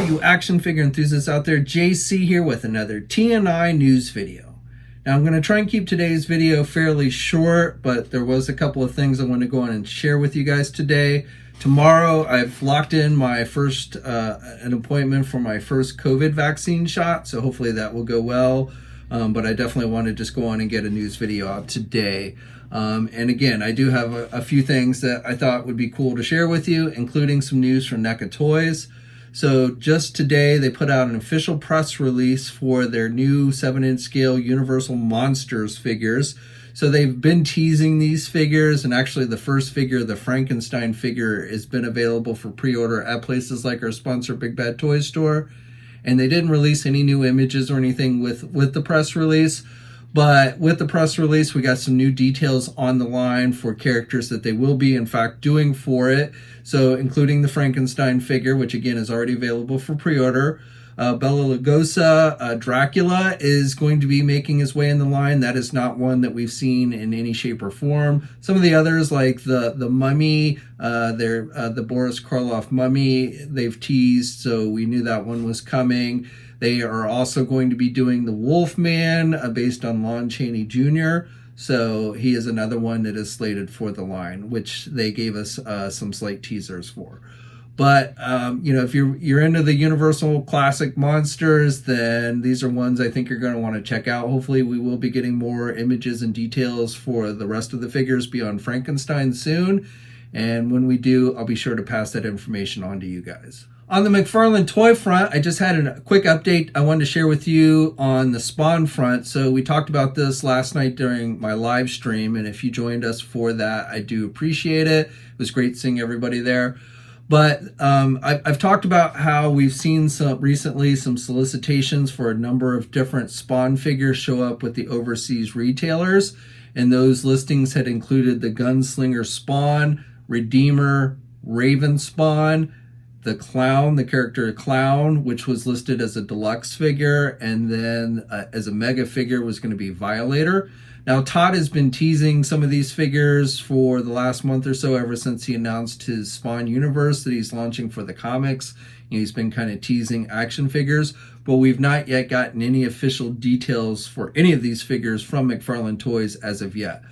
you action figure enthusiasts out there, JC here with another TNINews video. Now I'm going to try and keep today's video fairly short, but there was a couple of things I want to go on and share with you guys today. Tomorrow I've locked in my first an appointment for my first COVID vaccine shot, so hopefully that will go well. But I definitely want to just go on and get a news video out today. And again, I do have a few things that I thought would be cool to share with you, including some news from NECA Toys. So just today, they put out an official press release for their new 7-inch scale Universal Monsters figures. So they've been teasing these figures, and actually the first figure, the Frankenstein figure, has been available for pre-order at places like our sponsor, Big Bad Toy Store. And they didn't release any new images or anything with the press release. But with the press release, we got some new details on the line for characters that they will be, in fact, doing for it. So including the Frankenstein figure, which again is already available for pre-order. Bela Lugosi, Dracula, is going to be making his way in the line. That is not one that we've seen in any shape or form. Some of the others, like the Mummy, the Boris Karloff Mummy, they've teased, so we knew that one was coming. They are also going to be doing the Wolfman, based on Lon Chaney Jr., so he is another one that is slated for the line, which they gave us some slight teasers for. But, if you're into the Universal Classic Monsters, then these are ones I think you're going to want to check out. Hopefully we will be getting more images and details for the rest of the figures beyond Frankenstein soon. And when we do, I'll be sure to pass that information on to you guys. On the McFarlane toy front, I just had a quick update I wanted to share with you on the Spawn front. So we talked about this last night during my live stream, and if you joined us for that, I do appreciate it. It was great seeing everybody there. But I've talked about how we've seen recently some solicitations for a number of different Spawn figures show up with the overseas retailers, and those listings had included the Gunslinger Spawn, Redeemer, Raven Spawn, the Clown, the character Clown, which was listed as a deluxe figure, and then as a mega figure was going to be Violator. Now, Todd has been teasing some of these figures for the last month or so, ever since he announced his Spawn universe that he's launching for the comics. He's been kind of teasing action figures, but we've not yet gotten any official details for any of these figures from McFarlane Toys as of yet.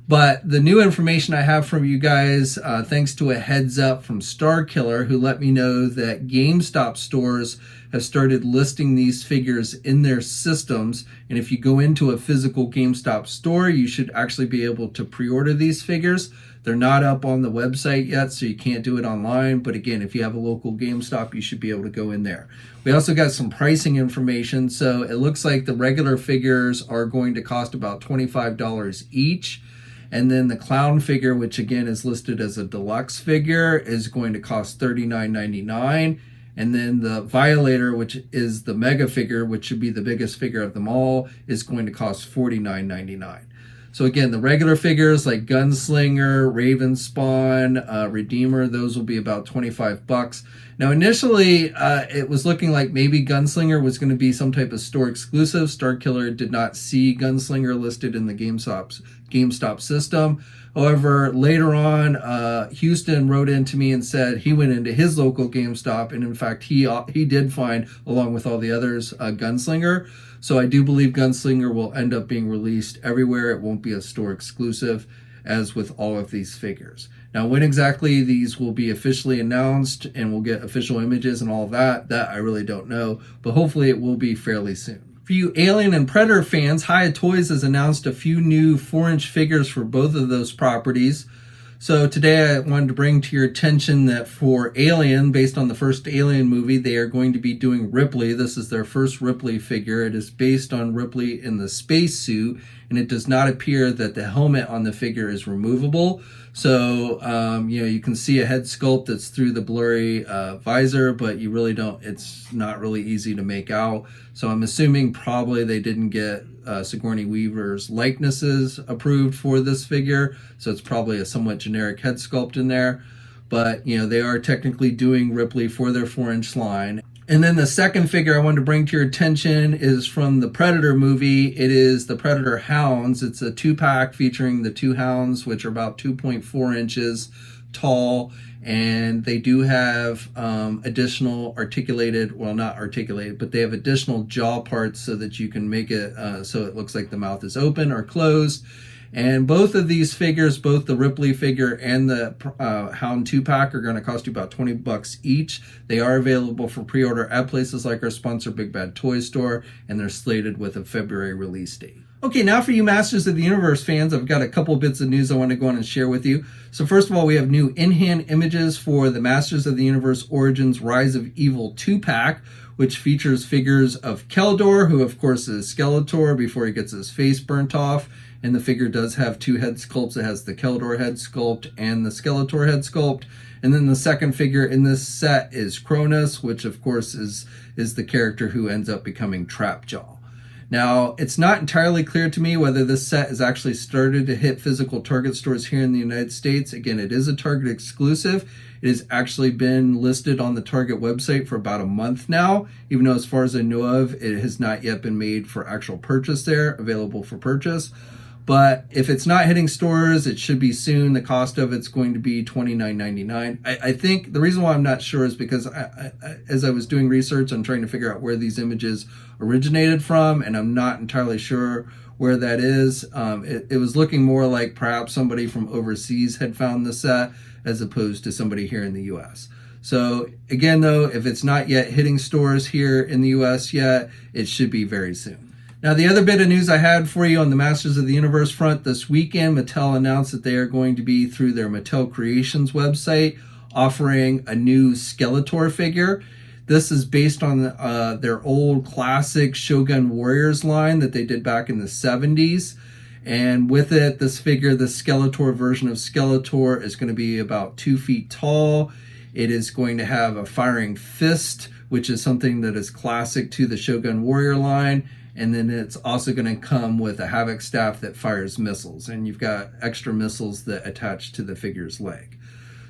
But the new information I have from you guys, thanks to a heads up from Starkiller, who let me know that GameStop stores have started listing these figures in their systems. And if you go into a physical GameStop store, you should actually be able to pre-order these figures. They're not up on the website yet, so you can't do it online. But again, if you have a local GameStop, you should be able to go in there. We also got some pricing information. So it looks like the regular figures are going to cost about $25 each. And then the Clown figure, which again is listed as a deluxe figure, is going to cost $39.99. And then the Violator, which is the mega figure, which should be the biggest figure of them all, is going to cost $49.99. So again, the regular figures like Gunslinger, Raven Spawn, Redeemer, those will be about $25. Now initially, it was looking like maybe Gunslinger was going to be some type of store exclusive. Starkiller did not see Gunslinger listed in the GameStop system. However, later on, Houston wrote into me and said he went into his local GameStop, and in fact, he did find, along with all the others, Gunslinger. So I do believe Gunslinger will end up being released everywhere. It won't be a store exclusive, as with all of these figures. Now, when exactly these will be officially announced and we'll get official images and all of that I really don't know, but hopefully it will be fairly soon. For you Alien and Predator fans, Hiya Toys has announced a few new 4-inch figures for both of those properties. So today I wanted to bring to your attention that for Alien, based on the first Alien movie, they are going to be doing Ripley. This is their first Ripley figure. It is based on Ripley in the spacesuit, and it does not appear that the helmet on the figure is removable. So, you can see a head sculpt that's through the blurry visor, but you really don't, it's not really easy to make out. So I'm assuming probably they didn't get Sigourney Weaver's likenesses approved for this figure. So it's probably a somewhat generic head sculpt in there. But, they are technically doing Ripley for their 4-inch line. And then the second figure I wanted to bring to your attention is from the Predator movie. It is the Predator Hounds. It's a 2-pack featuring the 2 Hounds, which are about 2.4 inches tall, and they do have additional articulated, well, not articulated, but they have additional jaw parts so that you can make it so it looks like the mouth is open or closed. And both of these figures, both the Ripley figure and the Hound 2-pack, are going to cost you about $20 each. They are available for pre-order at places like our sponsor, Big Bad Toy Store, and they're slated with a February release date. Okay, now for you Masters of the Universe fans, I've got a couple bits of news I want to go on and share with you. So first of all, we have new in-hand images for the Masters of the Universe Origins Rise of Evil 2-pack, which features figures of Keldor, who of course is Skeletor before he gets his face burnt off. And the figure does have two head sculpts. It has the Keldor head sculpt and the Skeletor head sculpt. And then the second figure in this set is Cronus, which of course is the character who ends up becoming Trapjaw. Now, it's not entirely clear to me whether this set has actually started to hit physical Target stores here in the United States. Again, it is a Target exclusive. It has actually been listed on the Target website for about a month now, even though as far as I know of, it has not yet been made for actual purchase there, available for purchase. But if it's not hitting stores, it should be soon. The cost of it's going to be $29.99. I think the reason why I'm not sure is because as I was doing research, I'm trying to figure out where these images originated from, and I'm not entirely sure where that is. It was looking more like perhaps somebody from overseas had found the set as opposed to somebody here in the U.S. So again, though, if it's not yet hitting stores here in the U.S. yet, it should be very soon. Now, the other bit of news I had for you on the Masters of the Universe front this weekend, Mattel announced that they are going to be, through their Mattel Creations website, offering a new Skeletor figure. This is based on their old classic Shogun Warriors line that they did back in the 70s. And with it, this figure, the Skeletor version of Skeletor, is going to be about 2 feet tall. It is going to have a firing fist, which is something that is classic to the Shogun Warrior line. And then it's also going to come with a Havoc staff that fires missiles. And you've got extra missiles that attach to the figure's leg.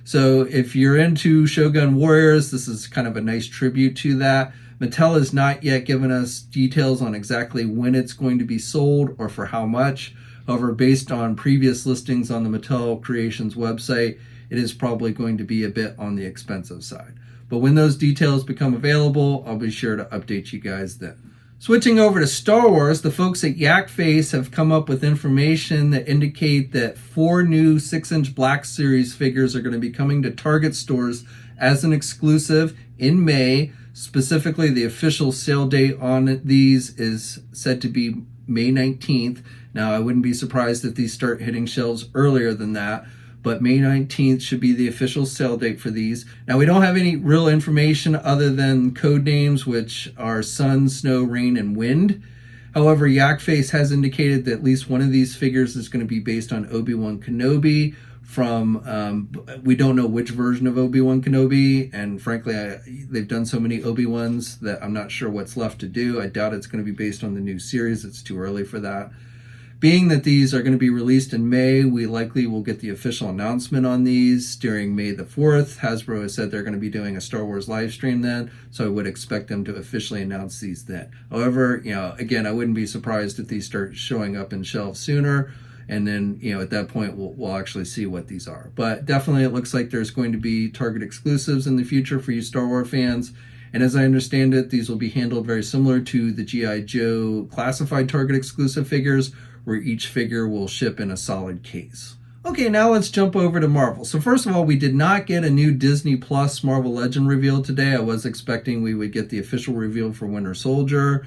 So if you're into Shogun Warriors, this is kind of a nice tribute to that. Mattel has not yet given us details on exactly when it's going to be sold or for how much. However, based on previous listings on the Mattel Creations website, it is probably going to be a bit on the expensive side. But when those details become available, I'll be sure to update you guys then. Switching over to Star Wars, the folks at Yak Face have come up with information that indicate that 4 new 6-inch Black Series figures are going to be coming to Target stores as an exclusive in May. Specifically, the official sale date on these is said to be May 19th. Now, I wouldn't be surprised if these start hitting shelves earlier than that, but May 19th should be the official sale date for these. Now, we don't have any real information other than code names, which are Sun, Snow, Rain, and Wind. However, Yak Face has indicated that at least one of these figures is going to be based on Obi-Wan Kenobi from, we don't know which version of Obi-Wan Kenobi, and frankly, they've done so many Obi-Wans that I'm not sure what's left to do. I doubt it's going to be based on the new series. It's too early for that. Being that these are going to be released in May, we likely will get the official announcement on these during May the 4th. Hasbro has said they're going to be doing a Star Wars live stream then, so I would expect them to officially announce these then. However, again, I wouldn't be surprised if these start showing up in shelves sooner, and then, at that point, we'll actually see what these are. But definitely, it looks like there's going to be Target exclusives in the future for you Star Wars fans. And as I understand it, these will be handled very similar to the G.I. Joe classified Target exclusive figures, where each figure will ship in a solid case. Okay, now let's jump over to Marvel. So first of all, we did not get a new Disney Plus Marvel Legend reveal today. I was expecting we would get the official reveal for Winter Soldier,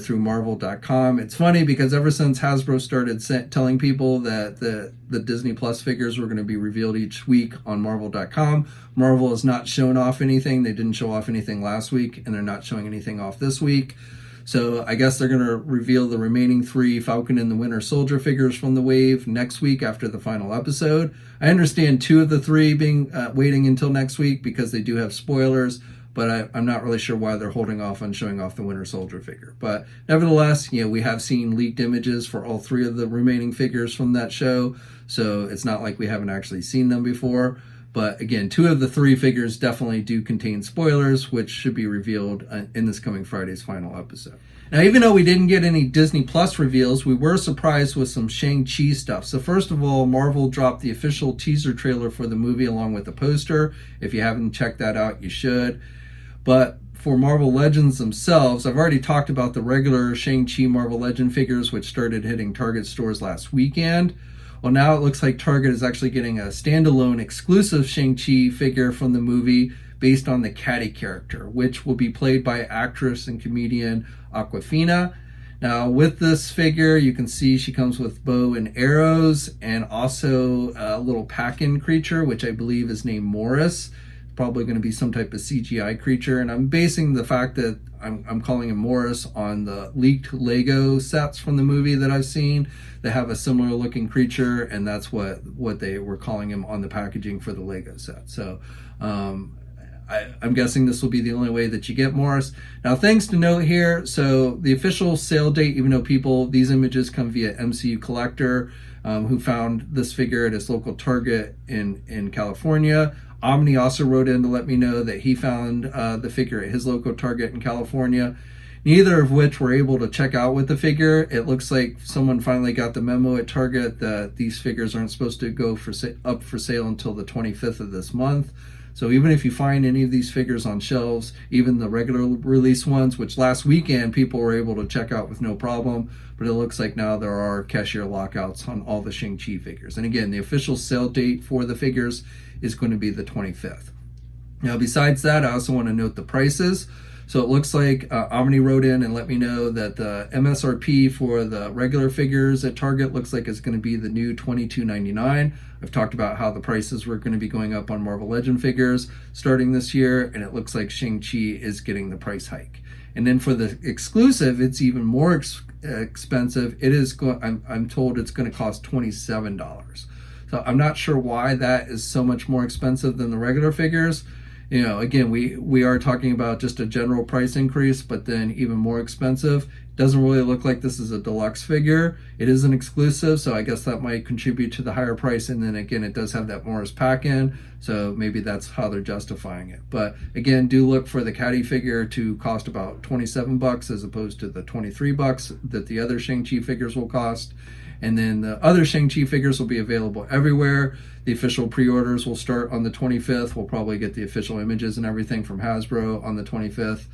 through Marvel.com. It's funny because ever since Hasbro started telling people that the Disney Plus figures were going to be revealed each week on Marvel.com, Marvel has not shown off anything. They didn't show off anything last week, and they're not showing anything off this week. So I guess they're going to reveal the remaining 3 Falcon and the Winter Soldier figures from the wave next week after the final episode. I understand 2 of the 3 being waiting until next week because they do have spoilers, but I'm not really sure why they're holding off on showing off the Winter Soldier figure. But nevertheless, we have seen leaked images for all 3 of the remaining figures from that show, so it's not like we haven't actually seen them before. But again, 2 of the 3 figures definitely do contain spoilers, which should be revealed in this coming Friday's final episode. Now, even though we didn't get any Disney Plus reveals, we were surprised with some Shang-Chi stuff. So first of all, Marvel dropped the official teaser trailer for the movie along with the poster. If you haven't checked that out, you should. But for Marvel Legends themselves, I've already talked about the regular Shang-Chi Marvel Legend figures, which started hitting Target stores last weekend. Well, now it looks like Target is actually getting a standalone exclusive Shang-Chi figure from the movie based on the Caddy character, which will be played by actress and comedian Awkwafina. Now, with this figure, you can see she comes with bow and arrows and also a little pack-in creature, which I believe is named Morris. Probably going to be some type of CGI creature, and I'm basing the fact that I'm calling him Morris on the leaked Lego sets from the movie that I've seen that have a similar looking creature, and that's what they were calling him on the packaging for the Lego set. So I'm guessing this will be the only way that you get Morris. Now, things to note here. So the official sale date, even though these images come via MCU Collector, who found this figure at his local Target in California. Omni also wrote in to let me know that he found the figure at his local Target in California. Neither of which were able to check out with the figure. It looks like someone finally got the memo at Target that these figures aren't supposed to go up for sale until the 25th of this month. So even if you find any of these figures on shelves, even the regular release ones, which last weekend people were able to check out with no problem, but it looks like now there are cashier lockouts on all the Shang-Chi figures. And again, the official sale date for the figures is going to be the 25th. Now, besides that, I also want to note the prices. So it looks like Omni wrote in and let me know that the MSRP for the regular figures at Target looks like it's going to be the new $22.99. I've talked about how the prices were going to be going up on Marvel Legend figures starting this year, and it looks like Shang-Chi is getting the price hike. And then for the exclusive, it's even more expensive. It is I'm told it's going to cost $27. So I'm not sure why that is so much more expensive than the regular figures. You know, again, we are talking about just a general price increase, but then even more expensive. Doesn't really look like this is a deluxe figure. It is an exclusive, so I guess that might contribute to the higher price. And then again, it does have that Morris pack-in, so maybe that's how they're justifying it. But again, do look for the Caddy figure to cost about $27 as opposed to the $23 that the other Shang-Chi figures will cost. And then the other Shang-Chi figures will be available everywhere. The official pre-orders will start on the 25th. We'll probably get the official images and everything from Hasbro on the 25th.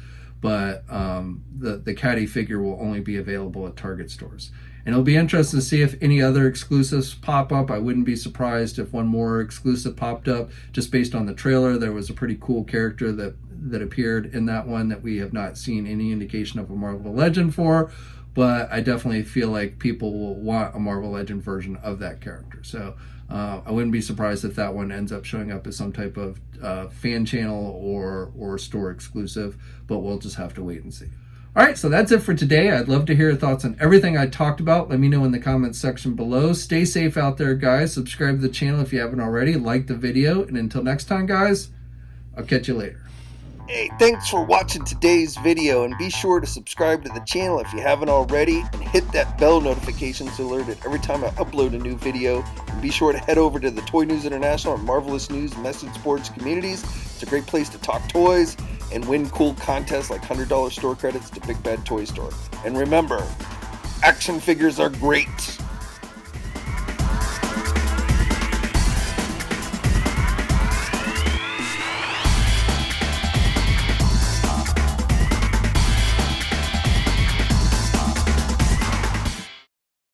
But the Caddy figure will only be available at Target stores. And it'll be interesting to see if any other exclusives pop up. I wouldn't be surprised if one more exclusive popped up. Just based on the trailer, there was a pretty cool character that appeared in that one that we have not seen any indication of a Marvel Legend for. But I definitely feel like people will want a Marvel Legend version of that character. So I wouldn't be surprised if that one ends up showing up as some type of fan channel or store exclusive, but we'll just have to wait and see. All right, so that's it for today. I'd love to hear your thoughts on everything I talked about. Let me know in the comments section below. Stay safe out there, guys. Subscribe to the channel if you haven't already. Like the video. And until next time, guys, I'll catch you later. Hey, thanks for watching today's video, and be sure to subscribe to the channel if you haven't already, and hit that bell notification so alerted every time I upload a new video. And be sure to head over to the Toy News International and Marvelous News message boards communities. It's a great place to talk toys and win cool contests like $100 store credits to Big Bad Toy Store. And remember, action figures are great.